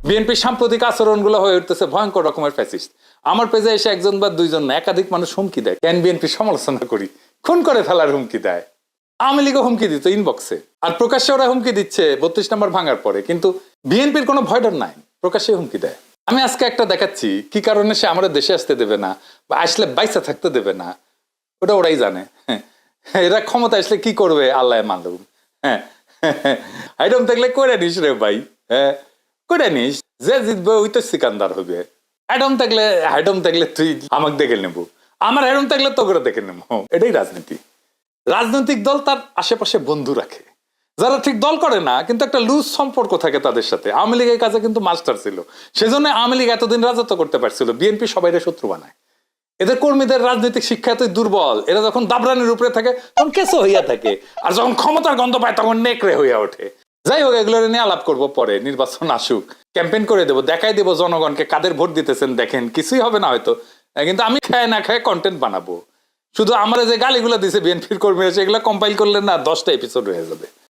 বিএনপির সাম্প্রতিক আচরণগুলো হয়ে উঠতেছে ভয়ঙ্কর রকমের ফ্যাসিস্ট। আমার পেজে এসে একজন বা দুইজন না, একাধিক মানুষ হুমকি দেয়, কেন বিএনপি সমালোচনা করি, খুন করে ফেলার হুমকি দেয়। আওয়ামী লীগও হুমকি দিত ইনবক্সে, আর প্রকাশ্যে ওরা হুমকি দিচ্ছে 32 নম্বর ভাঙার পরে, কিন্তু বিএনপির কোনো ভয় ডর নাই, প্রকাশ্যে হুমকি দেয়। আমি আজকে একটা দেখাচ্ছি কি কারণে সে আমাদের দেশে আসতে দেবে না বা আসলে বাইসা থাকতে দেবে না, ওটা ওরাই জানে। এরা ক্ষমতা আসলে কি করবে আল্লাহ মালুম। হ্যাঁ, আইডম থাকলে করে নিস রে ভাই, হ্যাঁ করে নিস, যে জিতবে ওই তো সিকান্দার হবে। হাইডম থাকলে তুই আমাকে দেখে নেবো, আমার হেডম থাকলে তো করে দেখে নেবো। এটাই রাজনীতি। রাজনৈতিক দল তার আশেপাশে বন্ধু রাখে, যারা ঠিক দল করে না কিন্তু একটা লুজ সম্পর্ক থাকে তাদের সাথে। আওয়ামী লীগের কাছে কিন্তু মাস্টার ছিল, সেজন্য আওয়ামী লীগ এতদিন রাজত্ব করতে পারছিল। বিএনপি সবাই শত্রু বানায়, এদের কর্মীদের রাজনৈতিক শিক্ষা এতই দুর্বল, এরা যখন দাবরানির উপরে থাকে তখন কেসো হইয়া থাকে, আর যখন ক্ষমতার গন্ধ পায় তখন নেকড়ে হইয়া ওঠে। যাই হোক, এগুলো নিয়ে আলাপ করবো পরে, নির্বাচন আসুক, ক্যাম্পেইন করে দেবো, দেখাই দেবো জনগণকে কাদের ভোট দিতেছেন, দেখেন কিছুই হবে না হয়তো, কিন্তু আমি খায় না খায় কন্টেন্ট বানাবো। শুধু আমরা যে গালিগুলো দিছে বিএনপির কর্মীরা, সেগুলো কম্পাইল করলে না 10টা এপিসোড হয়ে যাবে।